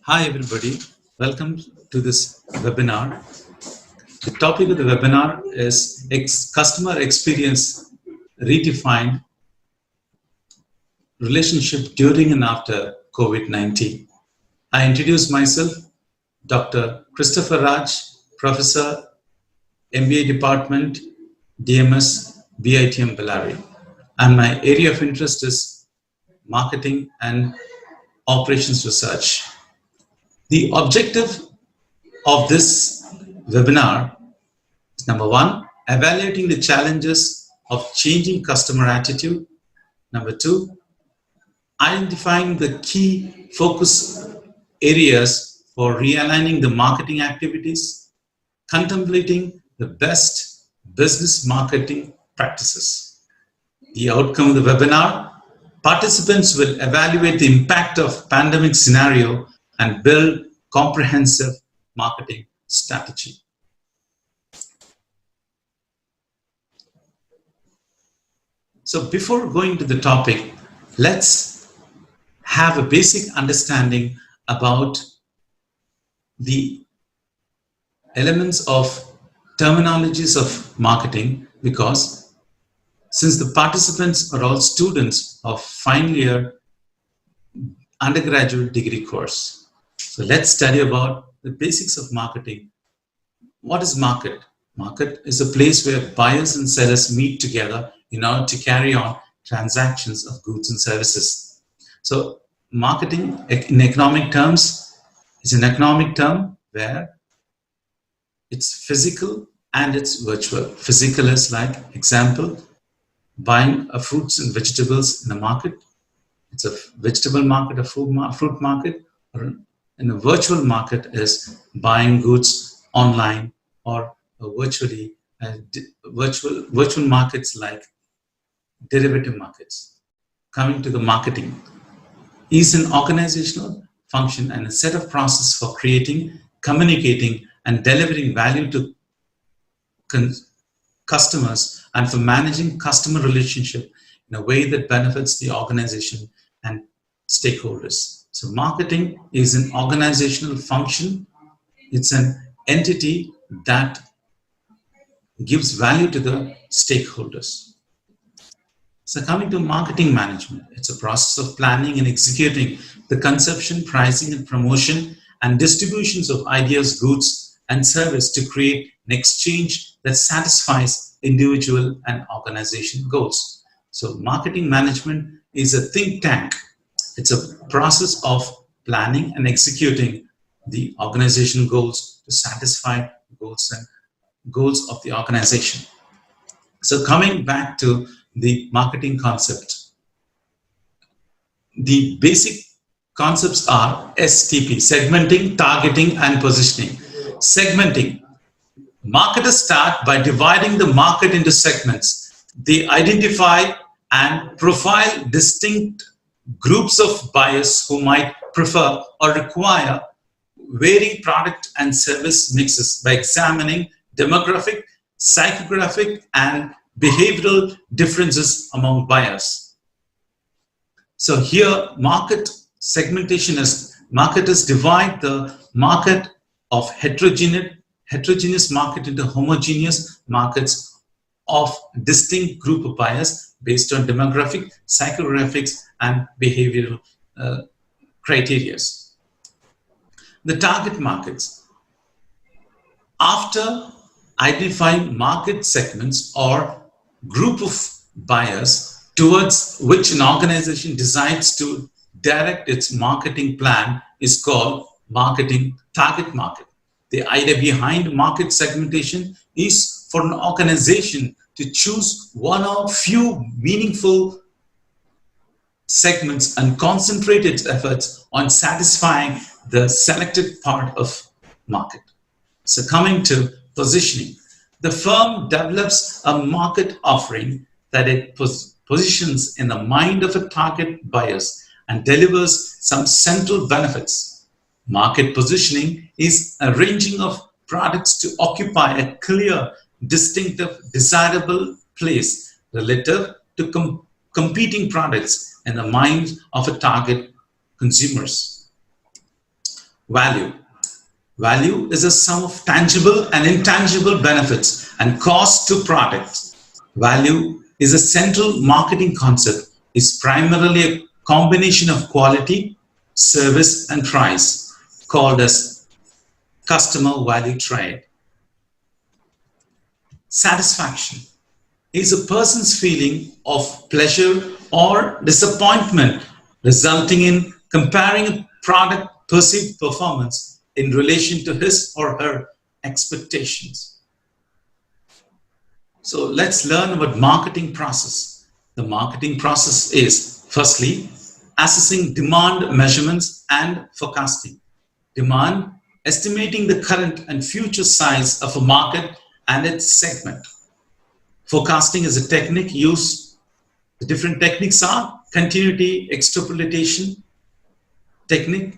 Hi everybody, welcome to this webinar. The topic of the webinar is Customer Experience Redefined Relationship During and After COVID-19. I introduce myself, Dr. Christopher Raj, Professor, MBA Department, DMS, BITM, Ballari. And my area of interest is marketing and operations research. The objective of this webinar is number one, evaluating the challenges of changing customer attitude. Number two, identifying the key focus areas for realigning the marketing activities, contemplating the best business marketing practices. The outcome of the webinar, participants will evaluate the impact of pandemic scenario and build comprehensive marketing strategy. So before going to the topic, let's have a basic understanding about the elements of terminologies of marketing, because since the participants are all students of final year undergraduate degree course. So let's study about the basics of marketing. What is market? Market is a place where buyers and sellers meet together in order to carry on transactions of goods and services. So marketing in economic terms is an economic term where it's physical and it's virtual. Physical is like, example, buying fruits and vegetables in a market. It's a vegetable market, a fruit market. Or in a virtual market is buying goods online or virtually. Virtual markets like derivative markets. Coming to the marketing is an organizational function and a set of process for creating, communicating, and delivering value to customers and for managing customer relationship in a way that benefits the organization and stakeholders. So marketing is an organizational function. It's an entity that gives value to the stakeholders. So coming to marketing management, it's a process of planning and executing the conception, pricing, and promotion and distributions of ideas, goods, and service to create an exchange that satisfies individual and organization goals. So marketing management is a think tank. It's a process of planning and executing the organization goals to satisfy goals of the organization. So coming back to the marketing concept, the basic concepts are STP, segmenting, targeting, and positioning. Segmenting. Marketers start by dividing the market into segments. They identify and profile distinct groups of buyers who might prefer or require varying product and service mixes by examining demographic, psychographic, and behavioral differences among buyers. So here, market segmentation is marketers divide the market of heterogeneous market into homogeneous markets of distinct group of buyers based on demographic, psychographics, and behavioral criteria. The target markets. After identifying market segments or group of buyers towards which an organization decides to direct its marketing plan is called marketing target market. The idea behind market segmentation is for an organization to choose one or few meaningful segments and concentrate its efforts on satisfying the selected part of market. So coming to positioning, the firm develops a market offering that it positions in the mind of a target buyers and delivers some central benefits. Market positioning is arranging of products to occupy a clear, distinctive, desirable place relative to competing products in the minds of a target consumers. Value. Value is a sum of tangible and intangible benefits and cost to products. Value is a central marketing concept, is primarily a combination of quality, service, and price, called as customer value triad. Satisfaction is a person's feeling of pleasure or disappointment resulting in comparing a product perceived performance in relation to his or her expectations. So let's learn about marketing process. The marketing process is firstly assessing demand measurements and forecasting. Demand, estimating the current and future size of a market and its segment. Forecasting is a technique used. The different techniques are continuity extrapolation technique,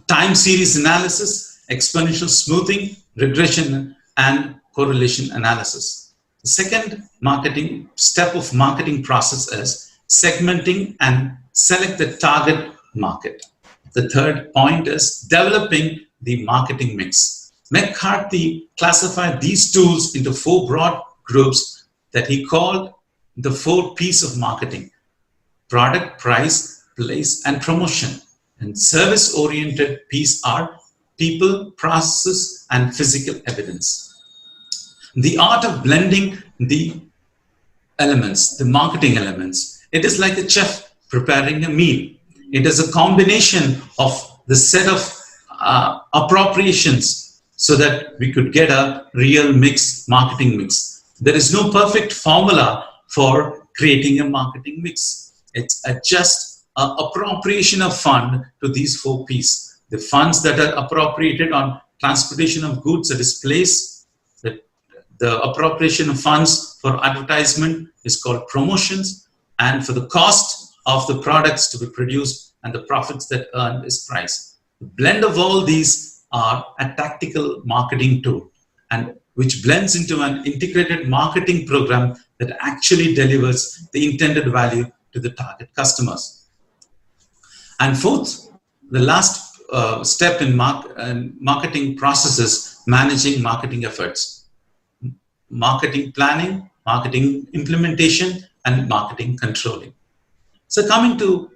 time series analysis, exponential smoothing, regression, and correlation analysis. The second marketing step of marketing process is segmenting and select the target market. The third point is developing the marketing mix. McCarthy classified these tools into four broad groups that he called the 4 P's of marketing: product, price, place, and promotion. And service-oriented P's are people, process, and physical evidence. The art of blending the elements, the marketing elements. It is like a chef preparing a meal. It is a combination of the set of appropriations so that we could get a real mix, marketing mix. There is no perfect formula for creating a marketing mix. It's just an appropriation of fund to these 4 P's. The funds that are appropriated on transportation of goods, that is place. The appropriation of funds for advertisement is called promotions. And for the cost of the products to be produced and the profits that earned is price. The blend of all these are a tactical marketing tool, and which blends into an integrated marketing program that actually delivers the intended value to the target customers. And fourth, the last step in marketing process is managing marketing efforts. Marketing planning, marketing implementation, and marketing controlling. So coming to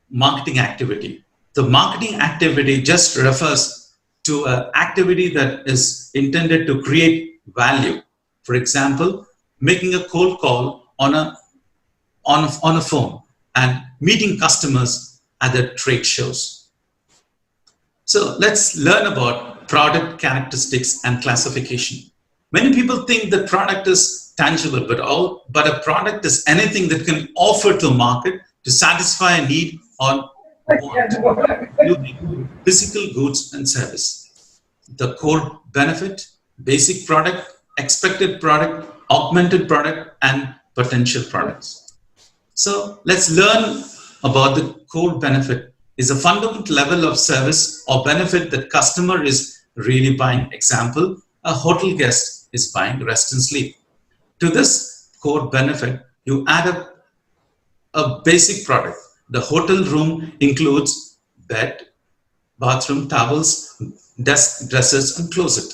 marketing activity. The marketing activity just refers to an activity that is intended to create value. For example, making a cold call on a phone and meeting customers at the trade shows. So let's learn about product characteristics and classification. Many people think that product is tangible, but a product is anything that can offer to a market to satisfy a need or want, including physical goods and service. The core benefit, basic product, expected product, augmented product, and potential products. So let's learn about the core benefit. Is a fundamental level of service or benefit that customer is really buying. Example, a hotel guest is buying rest and sleep. To this core benefit, you add up a basic product. The hotel room includes bed, bathroom, towels, desk, dressers, and closet.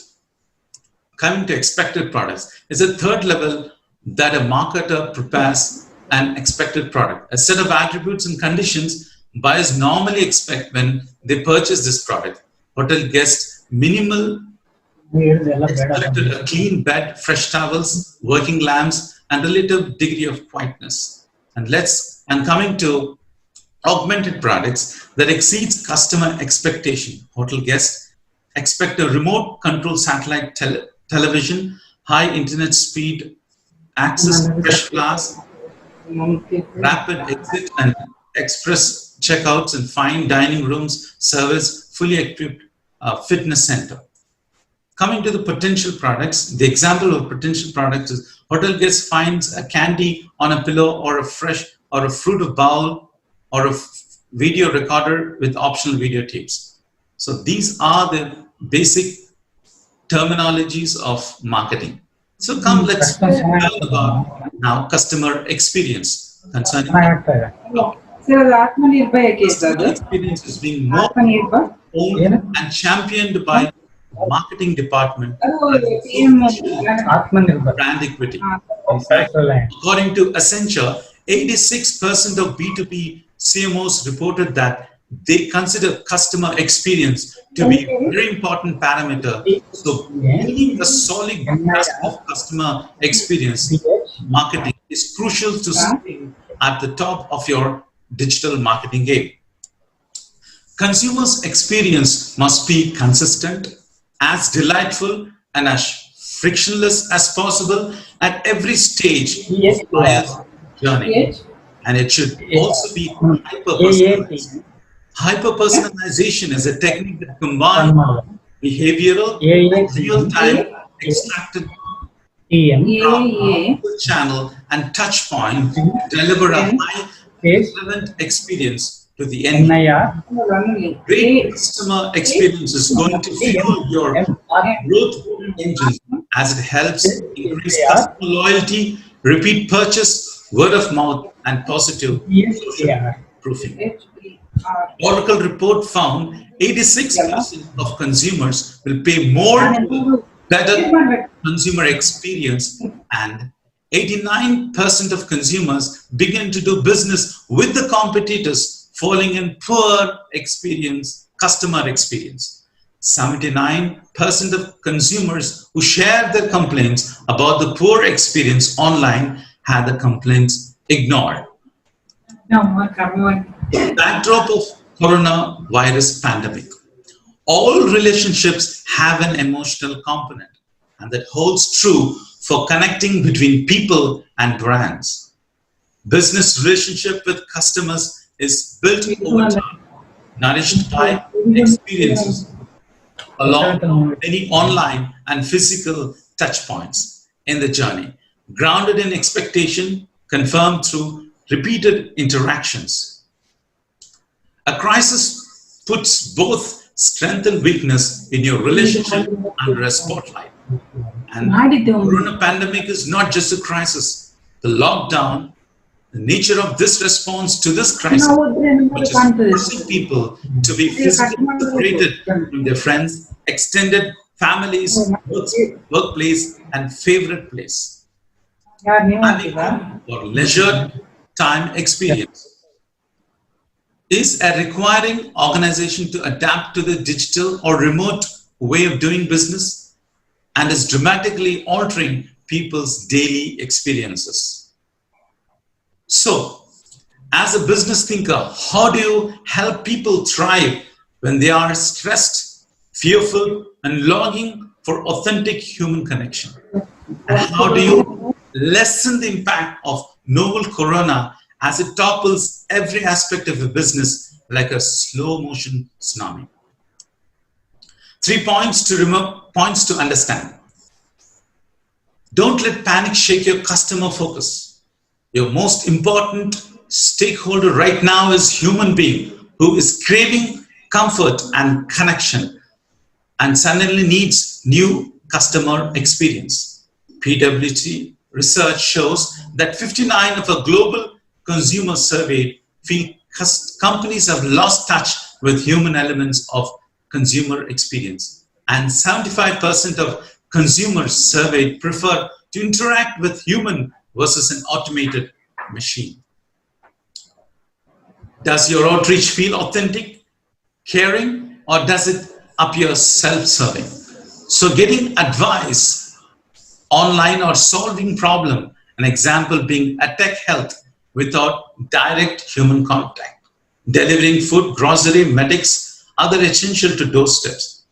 Coming to expected products is a third level that a marketer prepares an expected product. A set of attributes and conditions buyers normally expect when they purchase this product. Hotel guests minimal expected a clean bed, fresh towels, working lamps, and relative degree of quietness. And coming to augmented products that exceeds customer expectation. Hotel guests expect a remote control satellite television, high internet speed, access to fresh flowers, rapid exit and express checkouts, and fine dining rooms, service, fully equipped fitness center. Coming to the potential products, the example of potential products is hotel guest finds a candy on a pillow or a fruit of bowl or a video recorder with optional video tapes. So these are the basic terminologies of marketing. So let's learn about now customer experience concerning. Sir, Atmanirbhar case Customer adu. experience is being more Atmanirbhar. owned and championed by marketing department Adu as a PM Atmanirbhar. brand equity. Correct. According to Accenture, 86% of B2B CMOs reported that they consider customer experience to be a very important parameter. So building a solid grasp of customer experience marketing is crucial to staying at the top of your digital marketing game. Consumers' experience must be consistent, as delightful and as frictionless as possible at every stage of buyer's journey. And it should also be hyper-personalized. Hyper-personalization is a technique that combines behavioral and real-time extracted channel and touch point to deliver a high relevant experience to the end. Great customer experience is going to fuel your growth engine as it helps increase customer loyalty, repeat purchase, word of mouth, and positive social proofing. Oracle report found 86% of consumers will pay more to better consumer experience, and 89% of consumers begin to do business with the competitors falling in poor customer experience. 79% of consumers who shared their complaints about the poor experience online had the complaints ignored. Backdrop of coronavirus pandemic. All relationships have an emotional component, and that holds true for connecting between people and brands. Business relationship with customers is built over time, nourished by experiences along many online and physical touch points in the journey, grounded in expectation, confirmed through repeated interactions. A crisis puts both strength and weakness in your relationship under a spotlight. And the corona pandemic is not just a crisis. The lockdown, the nature of this response to this crisis, which is forcing people to be physically separated from their friends, extended families, workplace, and favorite place. For leisure time experience is a requiring organization to adapt to the digital or remote way of doing business, and is dramatically altering people's daily experiences. So, as a business thinker, how do you help people thrive when they are stressed, fearful, and longing for authentic human connection? And how do you lessen the impact of novel corona as it topples every aspect of a business like a slow motion tsunami? 3 points to understand. Don't let panic shake your customer focus. Your most important stakeholder right now is human being who is craving comfort and connection and suddenly needs new customer experience. PwC research shows that 59 of a global consumer survey feel companies have lost touch with human elements of consumer experience, and 75% of consumers surveyed prefer to interact with human versus an automated machine. Does your outreach feel authentic, caring, or does it appear self-serving? So getting advice online or solving problem, an example being a tech health without direct human contact, delivering food, grocery, medics, other essential to doorsteps.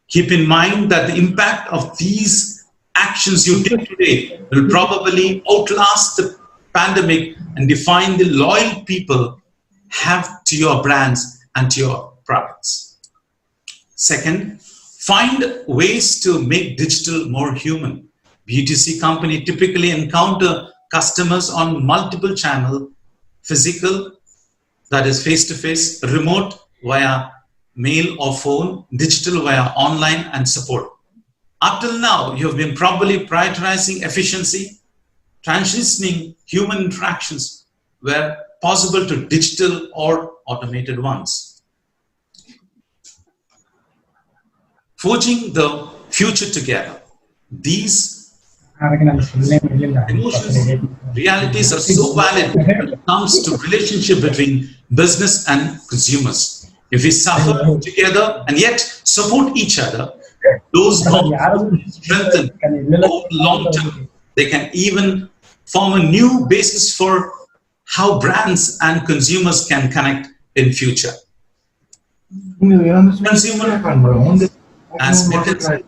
Keep in mind that the impact of these actions you did today will probably outlast the pandemic and define the loyal people have to your brands and to your products. Second, find ways to make digital more human. B2C company typically encounter customers on multiple channels: physical, that is face-to-face, remote via mail or phone, digital via online, and support. Up till now, you have been probably prioritizing efficiency, transitioning human interactions where possible to digital or automated ones. Forging the future together. These emotions, realities are so valid when it comes to relationship between business and consumers. If we suffer together and yet support each other, those bonds strengthen over the long term. They can even form a new basis for how brands and consumers can connect in future. Consumer, as McKinsey,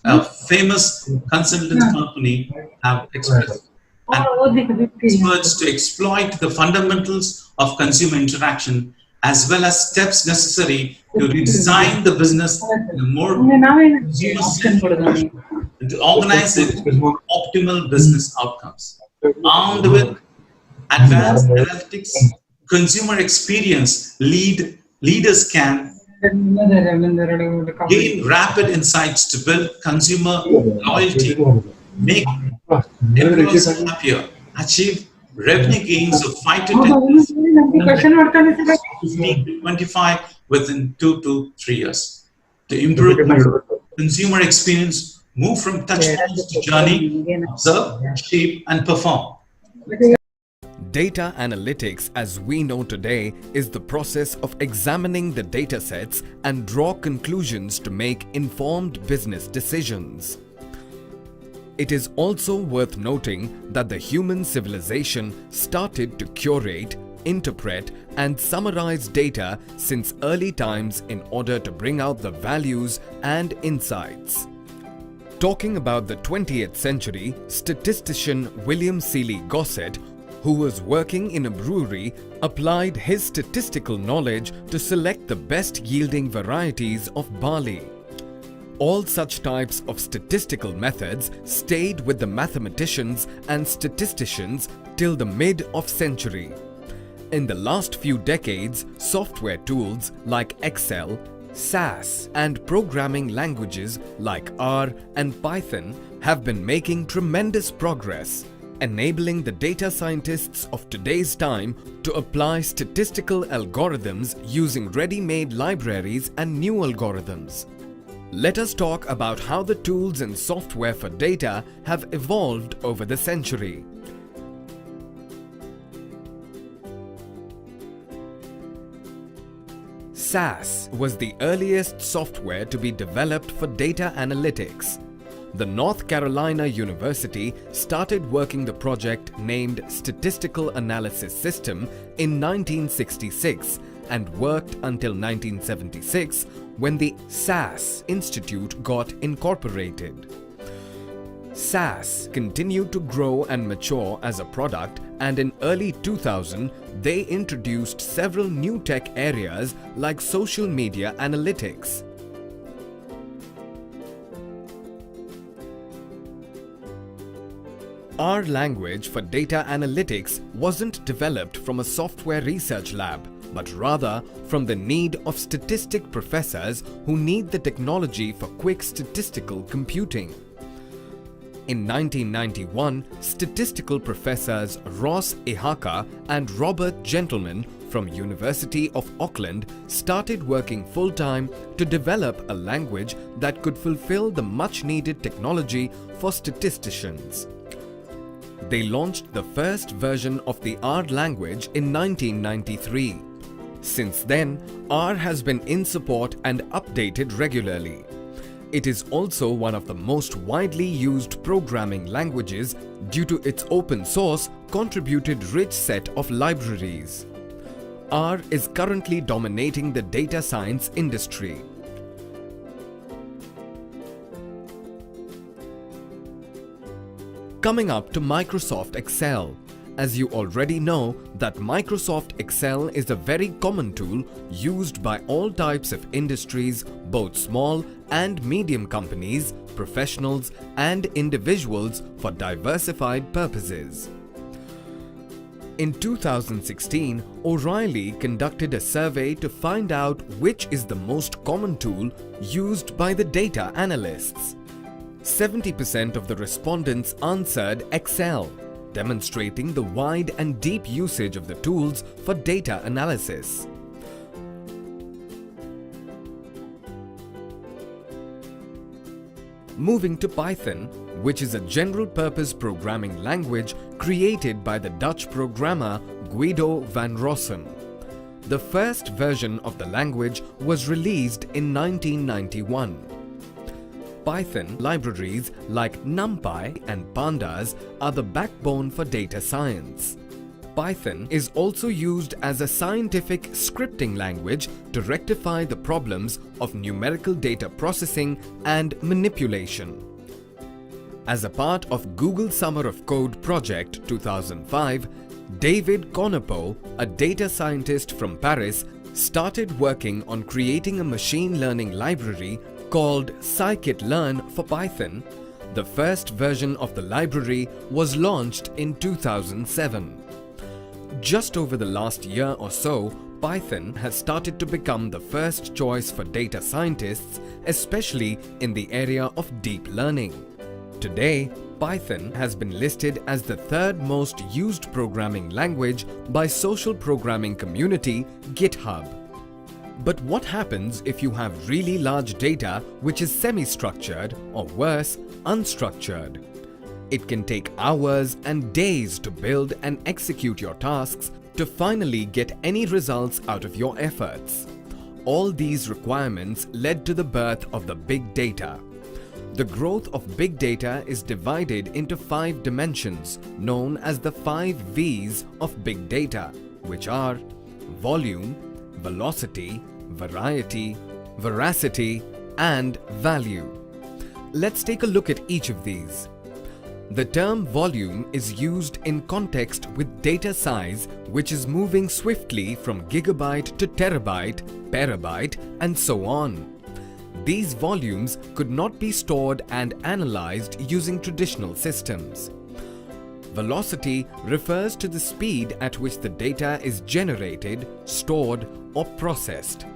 a famous consultant company, have expressed, and experts to exploit the fundamentals of consumer interaction as well as steps necessary to redesign the business in a more consumer-centric and to organize it for optimal business outcomes. Armed with advanced analytics, consumer experience, leaders can gain rapid insights to build consumer loyalty, make employees happier, achieve revenue gains of 5 to 10%, 15 to 25 within 2 to 3 years. To improve consumer experience, move from touch points to journey, observe, shape, and perform. Data analytics, as we know today, is the process of examining the data sets and draw conclusions to make informed business decisions. It is also worth noting that the human civilization started to curate, interpret, and summarize data since early times in order to bring out the values and insights. Talking about the 20th century, statistician William Seeley Gossett, who was working in a brewery, applied his statistical knowledge to select the best yielding varieties of barley. All such types of statistical methods stayed with the mathematicians and statisticians till the mid-of-century. In the last few decades, software tools like Excel, SAS, and programming languages like R and Python have been making tremendous progress, enabling the data scientists of today's time to apply statistical algorithms using ready-made libraries and new algorithms. Let us talk about how the tools and software for data have evolved over the century. SAS was the earliest software to be developed for data analytics. The North Carolina University started working the project named Statistical Analysis System in 1966 and worked until 1976 when the SAS Institute got incorporated. SAS continued to grow and mature as a product, and in early 2000 they introduced several new tech areas like social media analytics. R language for data analytics wasn't developed from a software research lab, but rather from the need of statistic professors who need the technology for quick statistical computing. In 1991, statistical professors Ross Ihaka and Robert Gentleman from University of Auckland started working full-time to develop a language that could fulfill the much-needed technology for statisticians. They launched the first version of the R language in 1993. Since then, R has been in support and updated regularly. It is also one of the most widely used programming languages due to its open source contributed rich set of libraries. R is currently dominating the data science industry. Coming up to Microsoft Excel. As you already know that Microsoft Excel is a very common tool used by all types of industries, both small and medium companies, professionals and individuals for diversified purposes. In 2016, O'Reilly conducted a survey to find out which is the most common tool used by the data analysts. 70% of the respondents answered Excel, demonstrating the wide and deep usage of the tools for data analysis. Moving to Python, which is a general-purpose programming language created by the Dutch programmer Guido van Rossum. The first version of the language was released in 1991. Python libraries like NumPy and Pandas are the backbone for data science. Python is also used as a scientific scripting language to rectify the problems of numerical data processing and manipulation. As a part of Google Summer of Code project 2005, David Cornepo, a data scientist from Paris, started working on creating a machine learning library called scikit-learn for Python. The first version of the library was launched in 2007. Just over the last year or so, Python has started to become the first choice for data scientists, especially in the area of deep learning. Today, Python has been listed as the third most used programming language by social programming community GitHub. But what happens if you have really large data which is semi-structured or worse, unstructured? It can take hours and days to build and execute your tasks to finally get any results out of your efforts. All these requirements led to the birth of the big data. The growth of big data is divided into 5 dimensions known as the 5 V's of big data, which are volume, velocity, variety, veracity, and value. Let's take a look at each of these. The term volume is used in context with data size, which is moving swiftly from gigabyte to terabyte, petabyte, and so on. These volumes could not be stored and analyzed using traditional systems. Velocity refers to the speed at which the data is generated, stored, or processed.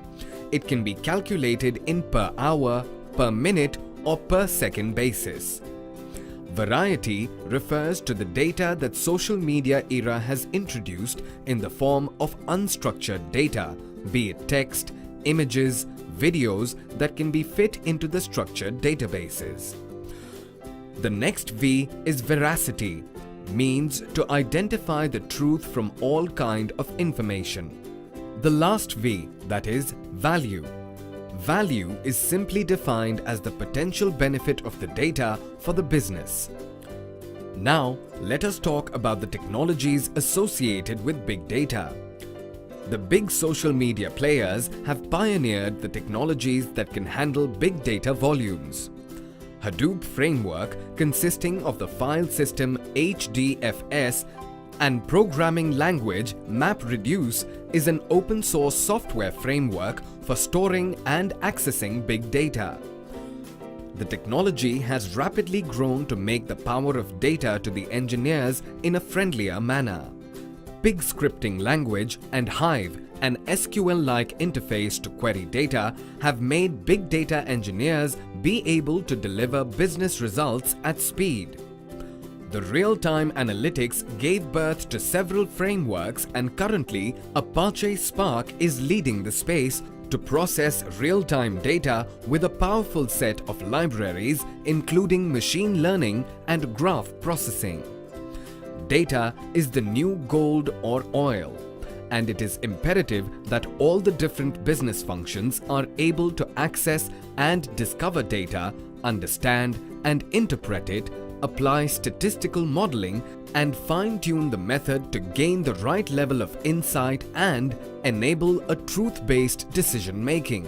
It can be calculated in per hour, per minute, or per second basis. Variety refers to the data that social media era has introduced in the form of unstructured data, be it text, images, videos that can be fit into the structured databases. The next V is veracity, means to identify the truth from all kind of information. The last V, that is value. Value is simply defined as the potential benefit of the data for the business. Now, let us talk about the technologies associated with big data. The big social media players have pioneered the technologies that can handle big data volumes. Hadoop framework, consisting of the file system HDFS and programming language MapReduce, is an open source software framework for storing and accessing big data. The technology has rapidly grown to make the power of data to the engineers in a friendlier manner. Pig scripting language and Hive, an SQL-like interface to query data, have made big data engineers be able to deliver business results at speed. The real-time analytics gave birth to several frameworks, and currently Apache Spark is leading the space to process real-time data with a powerful set of libraries including machine learning and graph processing. Data is the new gold or oil, and it is imperative that all the different business functions are able to access and discover data, understand and interpret it, apply statistical modeling, and fine-tune the method to gain the right level of insight and enable a truth-based decision-making.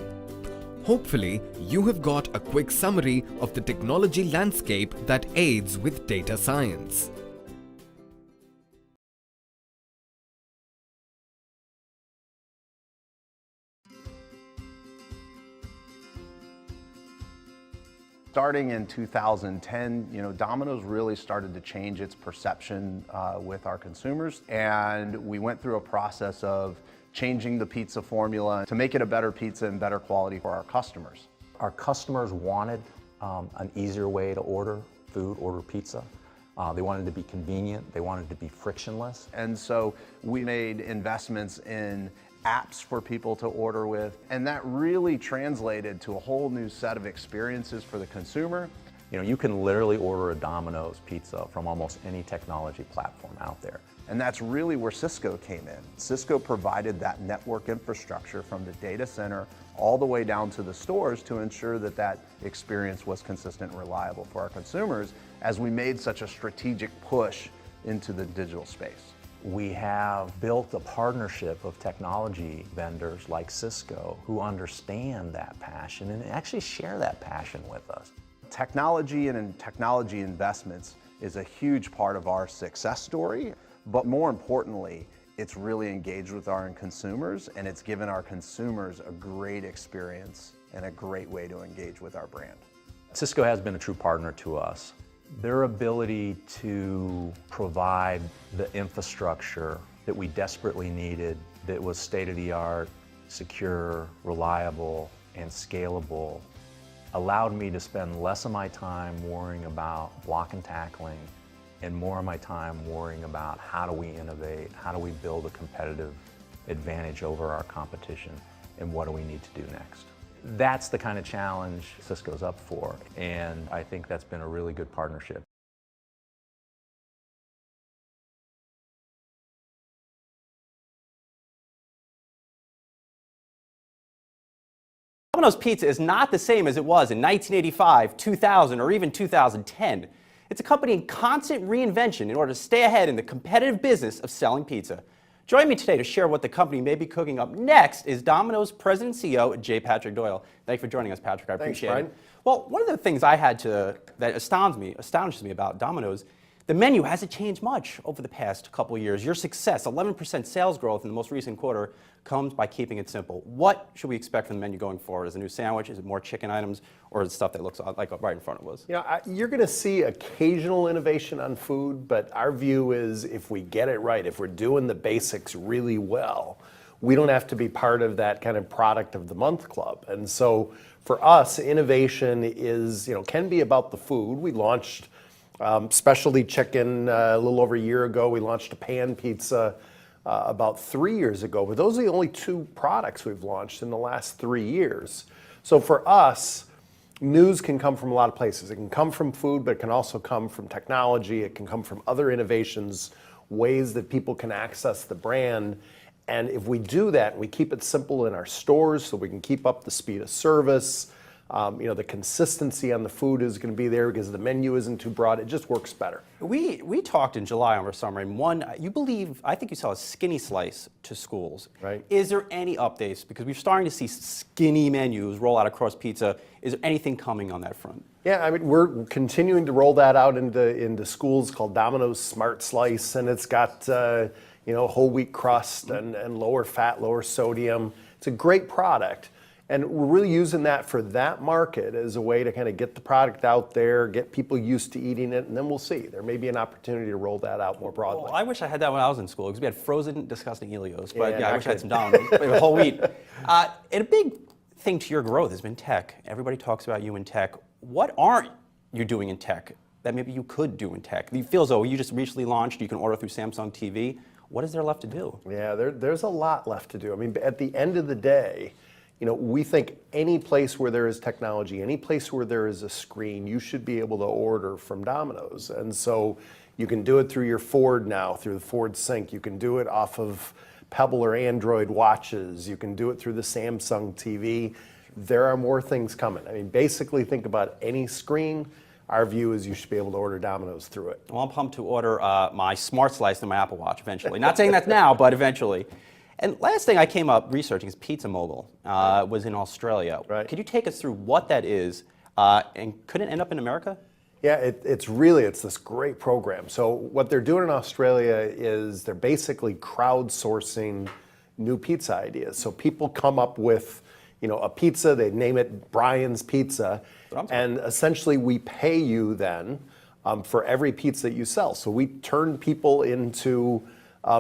Hopefully, you have got a quick summary of the technology landscape that aids with data science. Starting in 2010, Domino's really started to change its perception with our consumers, and we went through a process of changing the pizza formula to make it a better pizza and better quality for our customers. Our customers wanted an easier way to order food, order pizza. They wanted to be convenient. They wanted to be frictionless. And so we made investments in apps for people to order with, and that really translated to a whole new set of experiences for the consumer. You know, you can literally order a Domino's pizza from almost any technology platform out there. And that's really where Cisco came in. Cisco provided that network infrastructure from the data center all the way down to the stores to ensure that that experience was consistent and reliable for our consumers as we made such a strategic push into the digital space. We have built a partnership of technology vendors like Cisco who understand that passion and actually share that passion with us. Technology and technology investments is a huge part of our success story, but more importantly, it's really engaged with our consumers, and it's given our consumers a great experience and a great way to engage with our brand. Cisco has been a true partner to us. Their ability to provide the infrastructure that we desperately needed, that was state-of-the-art, secure, reliable, and scalable, allowed me to spend less of my time worrying about block and tackling and more of my time worrying about how do we innovate, how do we build a competitive advantage over our competition, and what do we need to do next. That's the kind of challenge Cisco's up for, and I think that's been a really good partnership. Domino's Pizza is not the same as it was in 1985, 2000, or even 2010. It's a company in constant reinvention in order to stay ahead in the competitive business of selling pizza. Joining me today to share what the company may be cooking up next is Domino's President and CEO, J. Patrick Doyle. Thank you for joining us, Patrick. I appreciate it. Well, one of the things that astonishes me about Domino's, the menu hasn't changed much over the past couple of years. Your success, 11% sales growth in the most recent quarter, comes by keeping it simple. What should we expect from the menu going forward? Is it a new sandwich? Is it more chicken items? Or is it stuff that looks like right in front of us? You know, you're going to see occasional innovation on food, but our view is if we get it right, if we're doing the basics really well, we don't have to be part of that kind of product of the month club. And so for us, innovation is, can be about the food. We launched specialty chicken a little over a year ago. We launched a pan pizza about 3 years ago, but those are the only two products we've launched in the last 3 years. So for us, news can come from a lot of places. It can come from food, but it can also come from technology. It can come from other innovations, ways that people can access the brand. And if we do that, we keep it simple in our stores so we can keep up the speed of service. The consistency on the food is going to be there because the menu isn't too broad. It just works better. We talked in July over summer, and I think you sell a skinny slice to schools. Right. Is there any updates? Because we're starting to see skinny menus roll out across pizza. Is there anything coming on that front? Yeah, I mean, we're continuing to roll that out into schools called Domino's Smart Slice, and it's got whole wheat crust and lower fat, lower sodium. It's a great product. And we're really using that for that market as a way to kind of get the product out there, get people used to eating it, and then we'll see. There may be an opportunity to roll that out more broadly. Well, I wish I had that when I was in school because we had frozen, disgusting Helios. But I wish I had some Domino's, whole wheat. And a big thing to your growth has been tech. Everybody talks about you in tech. What aren't you doing in tech that maybe you could do in tech? It feels though you just recently launched, you can order through Samsung TV. What is there left to do? Yeah, there's a lot left to do. I mean, at the end of the day, we think any place where there is technology, any place where there is a screen, you should be able to order from Domino's. And so you can do it through your Ford now, through the Ford Sync. You can do it off of Pebble or Android watches. You can do it through the Samsung TV. There are more things coming. I mean, basically think about any screen. Our view is you should be able to order Domino's through it. Well, I'm pumped to order my Smart Slice and my Apple Watch eventually. Not saying that's now, but eventually. And last thing I came up researching is Pizza Mogul was in Australia. Right. Could you take us through what that is, and could it end up in America? Yeah, it's this great program. So what they're doing in Australia is they're basically crowdsourcing new pizza ideas. So people come up with, a pizza, they name it Brian's Pizza, and essentially we pay you then for every pizza that you sell. So we turn people into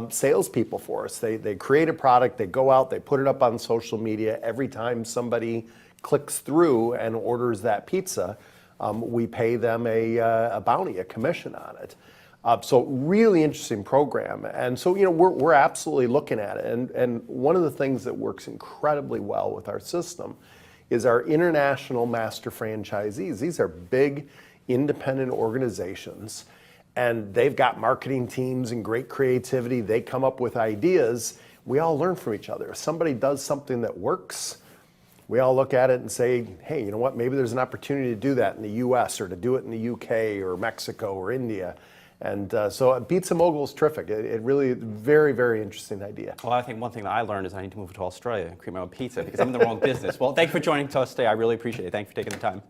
salespeople for us. They create a product, they go out, they put it up on social media. Every time somebody clicks through and orders that pizza, we pay them a bounty, a commission on it. So really interesting program. And so, we're absolutely looking at it. And one of the things that works incredibly well with our system is our international master franchisees. These are big independent organizations, and they've got marketing teams and great creativity. They come up with ideas. We all learn from each other. If somebody does something that works, we all look at it and say, hey, you know what, maybe there's an opportunity to do that in the US or to do it in the UK or Mexico or India. And so Pizza Mogul is terrific. It really, very, very interesting idea. Well, I think one thing that I learned is I need to move to Australia and create my own pizza because I'm in the wrong business. Well, thank you for joining us today. I really appreciate it. Thank you for taking the time.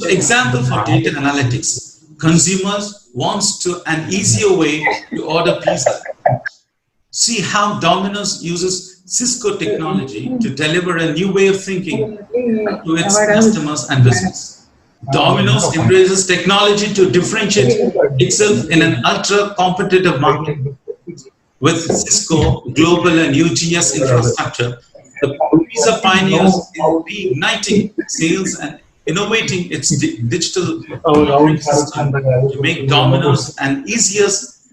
Example for data analytics. Consumers wants an easier way to order pizza. See how Domino's uses Cisco technology to deliver a new way of thinking to its customers and business. Domino's embraces technology to differentiate itself in an ultra-competitive market. With Cisco Global and UGS infrastructure, the pizza pioneers is reigniting sales and innovating its digital system to make Domino's an easiest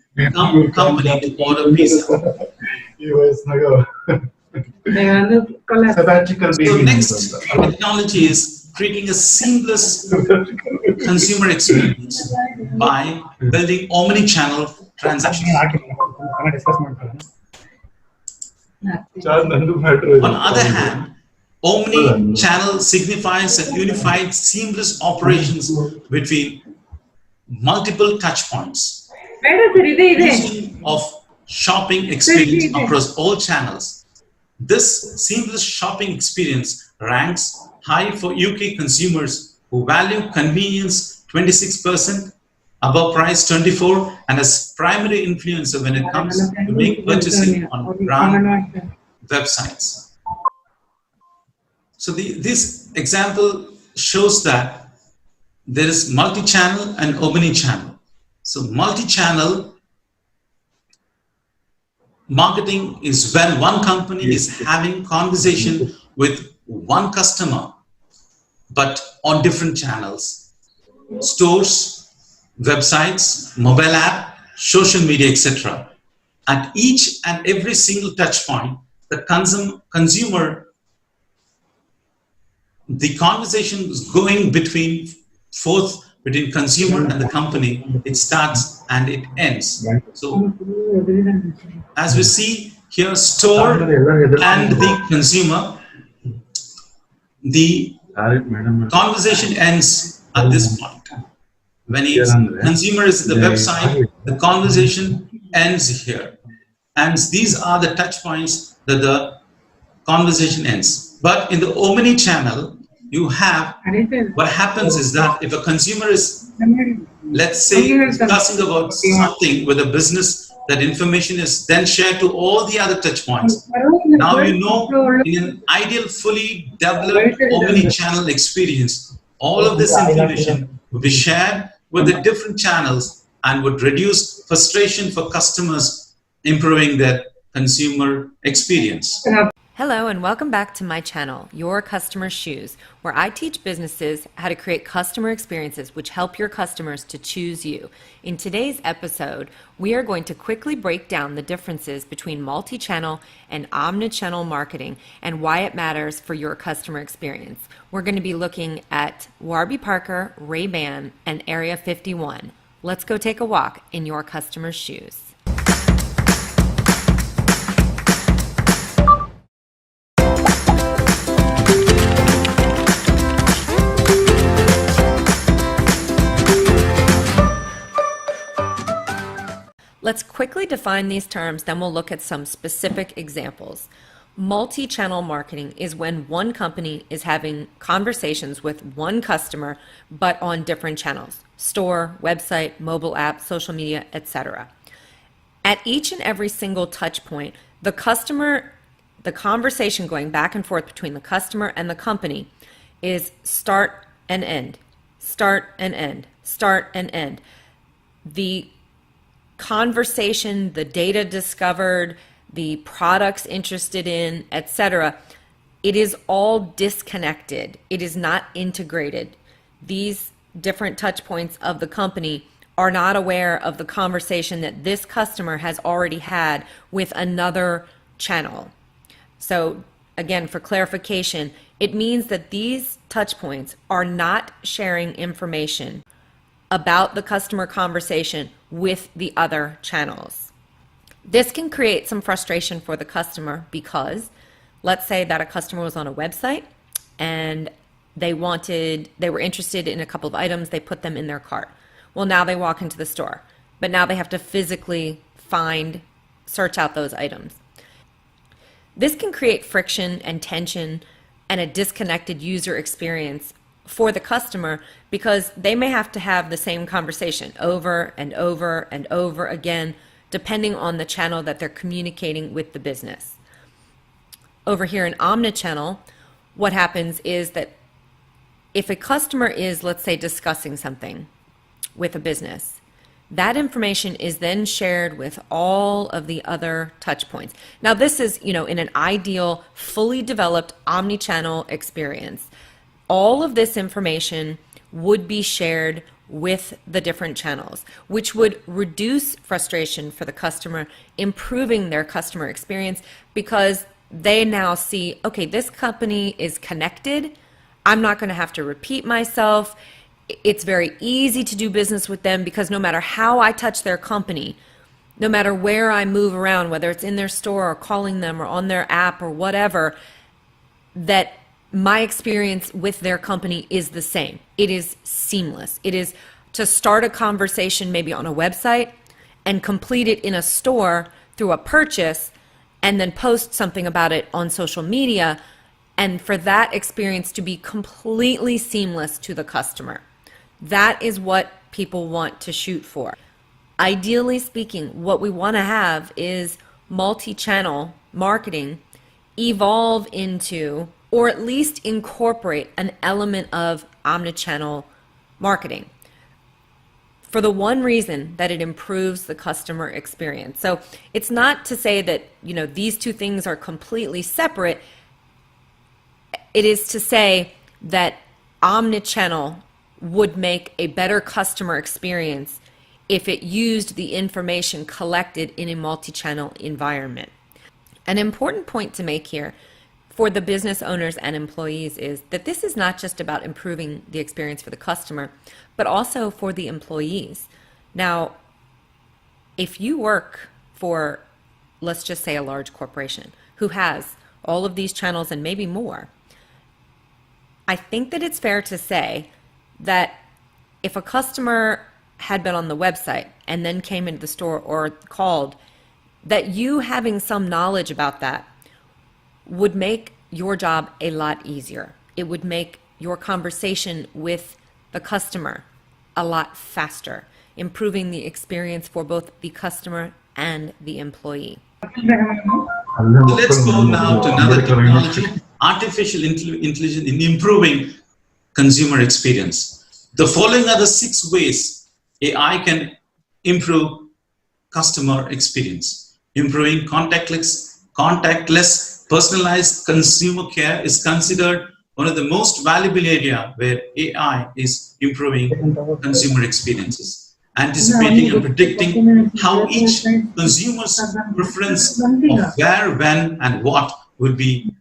company to order pizza. So next technology is creating a seamless consumer experience by building omni-channel transactions. On the other hand, omni-channel signifies a unified, seamless operations between multiple touch points. Of shopping experience across all channels. This seamless shopping experience ranks high for UK consumers who value convenience 26%, above price 24%, and as primary influencer when it comes to make purchasing on brand websites. So this example shows that there is multi-channel and omni-channel. So multi-channel marketing is when one company is having conversation with one customer, but on different channels, stores, websites, mobile app, social media, etc. At each and every single touch point, the consumer, the conversation is going between consumer and the company. It starts and it ends. So as we see here, store and the consumer, the conversation ends at this point. When the consumer is at the website, the conversation ends here. And these are the touch points that the conversation ends. But in the omni-channel, you have, what happens is that if a consumer is, let's say, discussing about something with a business, that information is then shared to all the other touch points. Now you know, in an ideal, fully developed omni-channel experience, all of this information would be shared with the different channels and would reduce frustration for customers, improving their consumer experience. Hello and welcome back to my channel, Your Customer's Shoes, where I teach businesses how to create customer experiences which help your customers to choose you. In today's episode, we are going to quickly break down the differences between multi-channel and omni-channel marketing and why it matters for your customer experience. We're going to be looking at Warby Parker, Ray-Ban, and Area 51. Let's go take a walk in your customer's shoes. Let's quickly define these terms, then we'll look at some specific examples. Multi-channel marketing is when one company is having conversations with one customer, but on different channels: store, website, mobile app, social media, etc. At each and every single touch point, the conversation going back and forth between the customer and the company is start and end, start and end, start and end. The conversation, the data discovered, the products interested in, etc., it is all disconnected. It is not integrated. These different touch points of the company are not aware of the conversation that this customer has already had with another channel. So again, for clarification, it means that these touch points are not sharing information about the customer conversation with the other channels. This can create some frustration for the customer because let's say that a customer was on a website and they were interested in a couple of items, they put them in their cart. Well, now they walk into the store, but now they have to physically search out those items. This can create friction and tension and a disconnected user experience for the customer because they may have to have the same conversation over and over and over again, depending on the channel that they're communicating with the business. Over here in omnichannel, what happens is that if a customer is, let's say, discussing something with a business, that information is then shared with all of the other touch points. Now, this is, in an ideal, fully developed omnichannel experience. All of this information would be shared with the different channels, which would reduce frustration for the customer, improving their customer experience because they now see, okay, this company is connected. I'm not going to have to repeat myself. It's very easy to do business with them because no matter how I touch their company, no matter where I move around, whether it's in their store or calling them or on their app or whatever, that my experience with their company is the same. It is seamless. It is to start a conversation maybe on a website and complete it in a store through a purchase and then post something about it on social media, and for that experience to be completely seamless to the customer. That is what people want to shoot for. Ideally speaking, what we want to have is multi-channel marketing evolve into, or at least incorporate, an element of omnichannel marketing for the one reason that it improves the customer experience. So it's not to say that, these two things are completely separate. It is to say that omnichannel would make a better customer experience if it used the information collected in a multi-channel environment. An important point to make here for the business owners and employees is that this is not just about improving the experience for the customer, but also for the employees. Now, if you work for, let's just say, a large corporation who has all of these channels and maybe more, I think that it's fair to say that if a customer had been on the website and then came into the store or called, that you having some knowledge about that would make your job a lot easier. It would make your conversation with the customer a lot faster, improving the experience for both the customer and the employee. Let's go now to another technology, artificial intelligence in improving consumer experience. The following are the 6 ways AI can improve customer experience. Improving contactless, personalized consumer care is considered one of the most valuable area where AI is improving consumer experiences. Anticipating and predicting how each consumer's preference of where, when, and what will be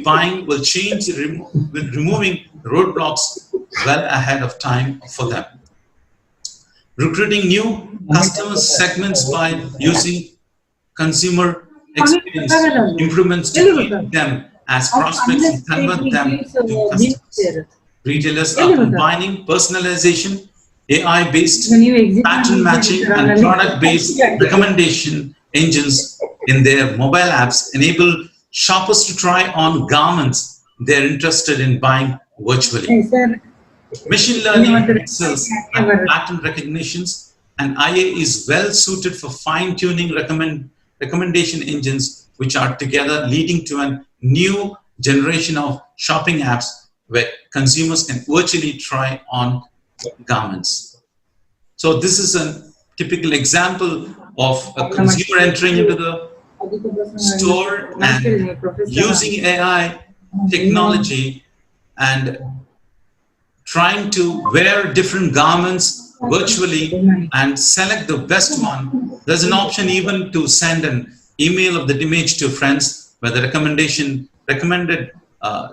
buying will change, with removing roadblocks well ahead of time for them. Recruiting new customer segments by using consumer experience improvements to keep them as prospects and convert them to customers. Retailers are combining personalization, AI-based pattern matching, and product-based recommendation engines in their mobile apps enable shoppers to try on garments they're interested in buying virtually. Machine learning pixels and pattern recognitions, and IA is well suited for fine-tuning recommendation engines, which are together leading to a new generation of shopping apps where consumers can virtually try on garments. So this is a typical example of a consumer entering into the store and using AI technology and trying to wear different garments virtually and select the best one. There's an option even to send an email of the image to friends where the recommended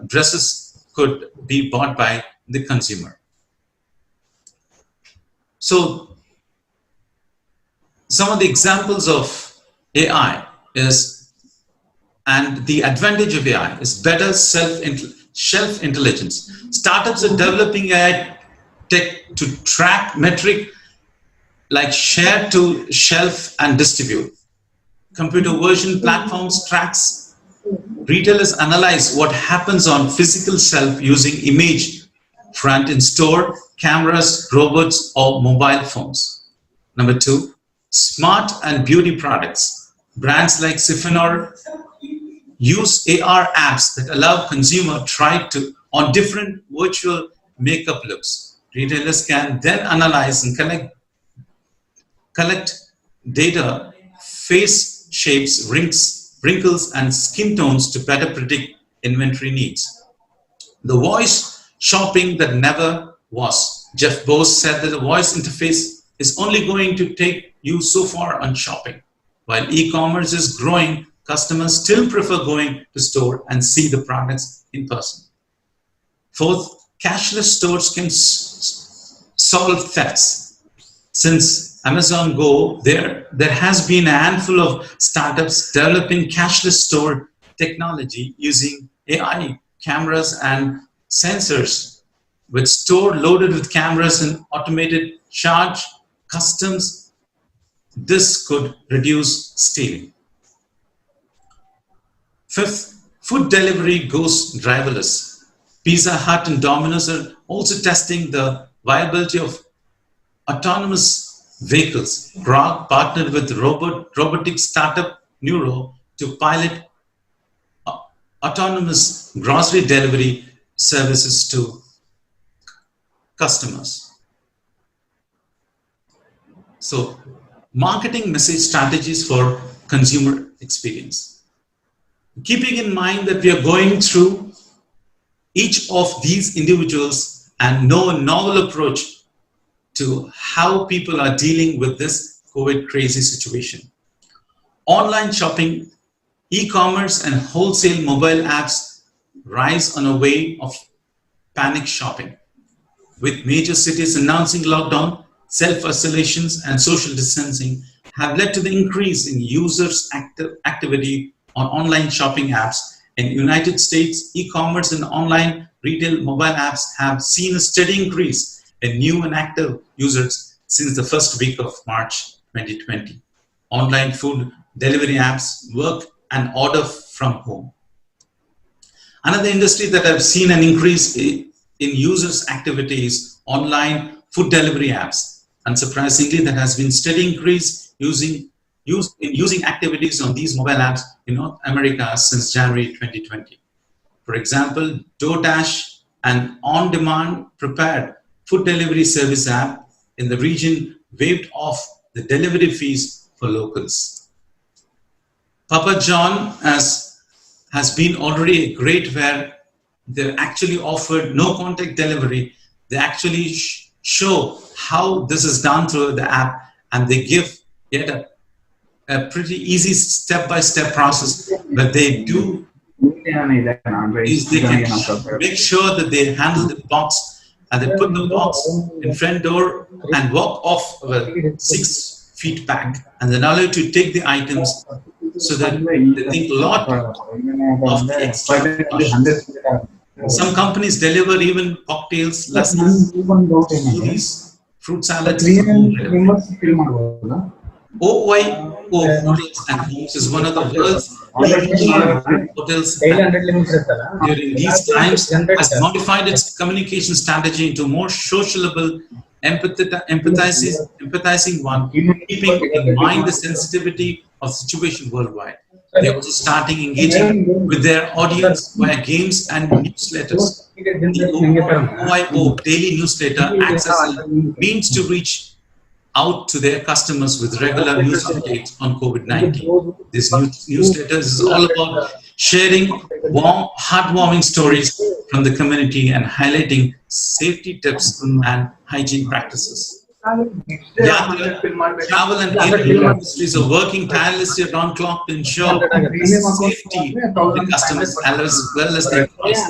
dresses could be bought by the consumer. So some of the examples of AI is, and the advantage of AI is better shelf intelligence. Startups are developing AI tech to track metric like share to shelf and distribute. Computer version platforms tracks. Retailers analyze what happens on physical shelf using image front in store, cameras, robots, or mobile phones. Number 2, smart and beauty products. Brands like Sifenor use AR apps that allow consumer try to on different virtual makeup looks. Retailers can then analyze and collect data, face shapes, wrinkles, and skin tones to better predict inventory needs. The voice shopping that never was. Jeff Bose said that the voice interface is only going to take you so far on shopping. While e-commerce is growing, customers still prefer going to store and see the products in person. 4th, cashless stores can solve thefts. Since Amazon Go, there has been a handful of startups developing cashless store technology using AI cameras and sensors. With store loaded with cameras and automated charge customs, this could reduce stealing. 5th, food delivery goes driverless. Pizza Hut and Domino's are also testing the viability of autonomous vehicles. Grok partnered with robotic startup Neuro to pilot autonomous grocery delivery services to customers. So, marketing message strategies for consumer experience. Keeping in mind that we are going through each of these individuals and know a novel approach to how people are dealing with this COVID crazy situation. Online shopping, e-commerce and wholesale mobile apps rise on a wave of panic shopping. With major cities announcing lockdown, self-isolations and social distancing have led to the increase in users' activity on online shopping apps. In the United States, e-commerce and online retail mobile apps have seen a steady increase in new and active users since the first week of March 2020. Online food delivery apps work and order from home. Another industry that I've seen an increase in users' activities, online food delivery apps. Unsurprisingly, there has been steady increase using activities on these mobile apps in North America since January 2020. For example, DoorDash, an on-demand prepared food delivery service app in the region, waived off the delivery fees for locals. Papa John has been already a great where they actually offered no contact delivery. They actually show how this is done through the app, and they give yet a pretty easy step-by-step process. But they do is they can make sure that they handle the box, and they put the box in front door and walk off 6 feet back, and then allow you to take the items, so that they think a lot of the extra. Some companies deliver even cocktails, lassis, smoothies, fruit salads. OYO Hotels and Homes is one of the world's leading hotels during these times has modified its communication strategy into more sociable, empathizing one, keeping in mind the sensitivity of the situation worldwide. They're also starting engaging with their audience via games and newsletters. The OYO daily newsletter acts as a means to reach out to their customers with regular news updates on COVID-19. This newsletter is all about sharing warm, heartwarming stories from the community and highlighting safety tips and hygiene practices. Yatra, travel and airline industries are working tirelessly around clock to ensure safety of the customers as well as the employees.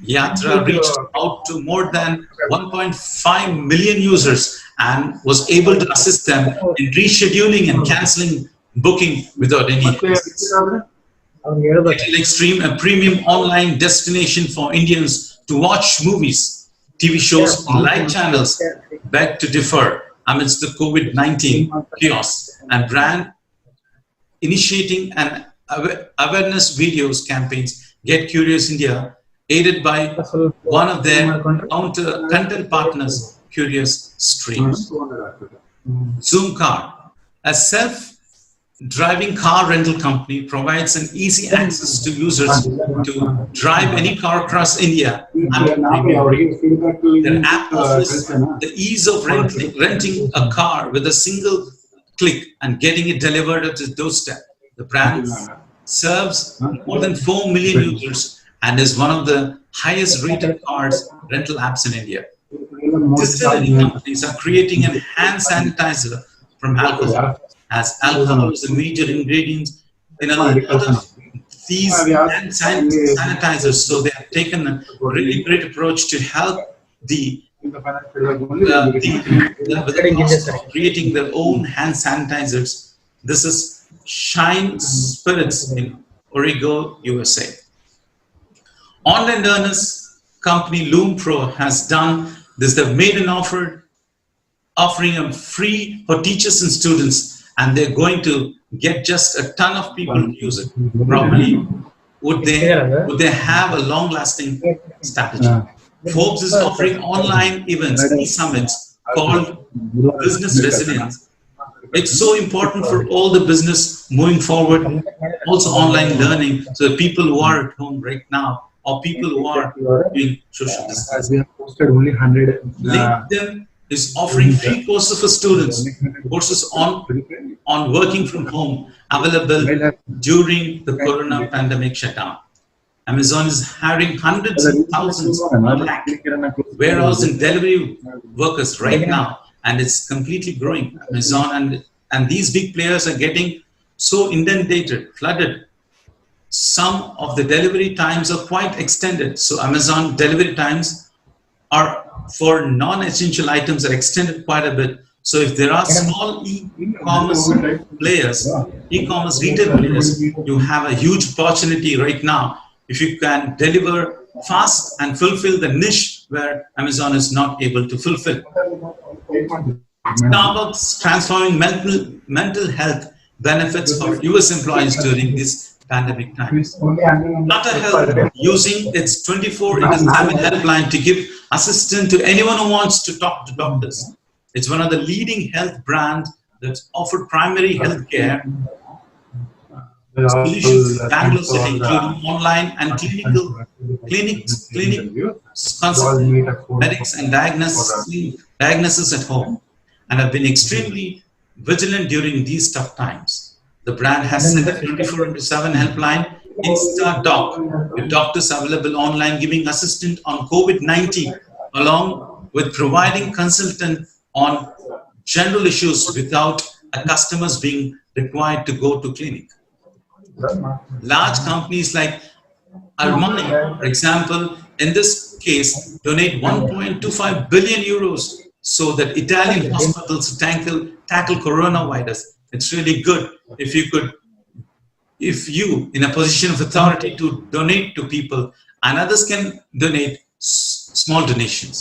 Yatra reached out to more than 1.5 million users and was able to assist them in rescheduling and cancelling booking without any hindrance. Digital Extreme, a premium online destination for Indians to watch movies, TV shows, and live channels, beg to differ amidst the COVID-19 chaos, and brand initiating an awareness videos campaigns, Get Curious India, aided by one of their content partners, Curious Streams. Zoom Car, a self-driving car rental company, provides an easy access to users to drive any car across India. Their app offers the ease of renting a car with a single click and getting it delivered at the doorstep. The brand serves more than 4 million users and is one of the highest rated cars rental apps in India. Distillery companies are creating a hand sanitizer from alcohol, as alcohol is a major ingredient in a lot of these hand sanitizers. So they have taken a really great approach to help the cost of creating their own hand sanitizers. This is Shine Spirits in Origo, USA. Online learners company Loom Pro has done this. They've made an offering them free for teachers and students, and they're going to get just a ton of people to use it. Probably would they have a long-lasting strategy? Forbes is offering online events, e-summits called Business Resilience. It's so important for all the business moving forward, also online learning, so the people who are at home right now, or people who are doing social distancing. LinkedIn is offering free courses for students, courses on working from home, available during the corona pandemic shutdown. Amazon is hiring hundreds and thousands of warehouse and delivery workers right now, and it's completely growing. Amazon and these big players are getting so inundated, flooded. Some of the delivery times are quite extended. So Amazon delivery times are for non-essential items are extended quite a bit. So if there are small e-commerce players, e-commerce retail players, you have a huge opportunity right now. If you can deliver fast and fulfill the niche where Amazon is not able to fulfill. Starbucks transforming mental health benefits for US employees during this pandemic time. Tata Health using its 24/7 helpline to give assistance to anyone who wants to talk to doctors. It's one of the leading health brands that's offered primary health care solutions in Bangalore City, including online and clinics, medics and diagnosis at home, and have been extremely vigilant during these tough times. The brand has set a 24/7 helpline, InstaDoc, with doctors available online giving assistance on COVID-19, along with providing consultant on general issues without a customers being required to go to clinic. Large companies like Armani, for example, in this case, donate 1.25 billion euros so that Italian hospitals tackle coronavirus. It's really good if you in a position of authority to donate to people, and others can donate small donations.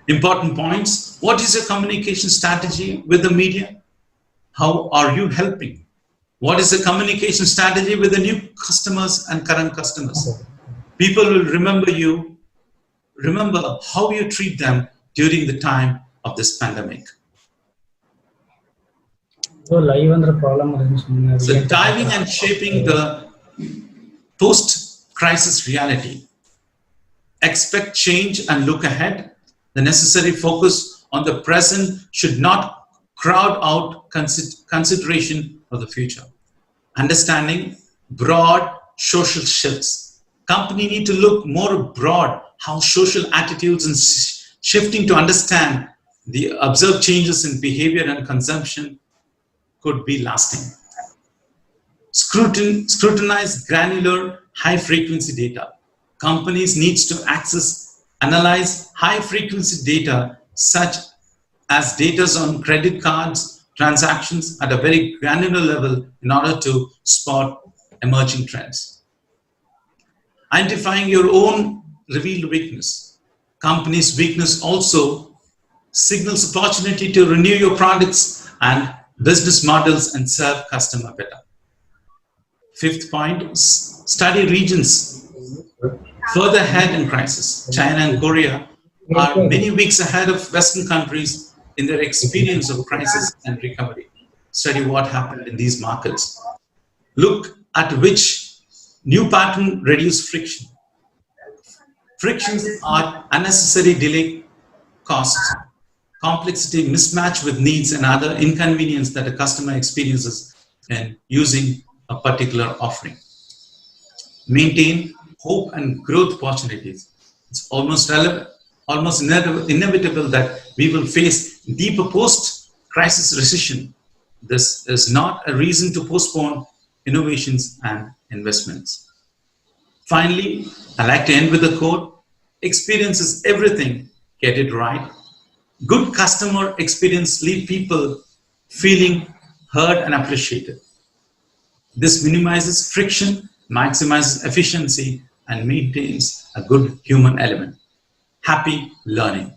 Important points. What is your communication strategy with the media? How are you helping? What is the communication strategy with the new customers and current customers? People will remember you, remember how you treat them during the time of this pandemic. So diving and shaping the post-crisis reality. Expect change and look ahead. The necessary focus on the present should not crowd out consideration for the future. Understanding broad social shifts. Company need to look more broad how social attitudes and shifting to understand the observed changes in behavior and consumption could be lasting. Scrutinize granular high-frequency data. Companies needs to analyze high-frequency data such as data on credit cards, transactions at a very granular level in order to spot emerging trends. Identifying your own revealed weakness. Company's weakness also signals opportunity to renew your products and business models and serve customer better. Fifth point, study regions further ahead in crisis. China and Korea are many weeks ahead of Western countries in their experience of crisis and recovery. Study what happened in these markets. Look at which new pattern reduce friction. Frictions are unnecessary delay costs, complexity, mismatch with needs, and other inconvenience that a customer experiences in using a particular offering. Maintain hope and growth opportunities. It's almost inevitable that we will face deeper post-crisis recession. This is not a reason to postpone innovations and investments. Finally, I like to end with a quote: experience is everything, get it right. Good customer experience leaves people feeling heard and appreciated. This minimizes friction, maximizes efficiency, and maintains a good human element. Happy learning.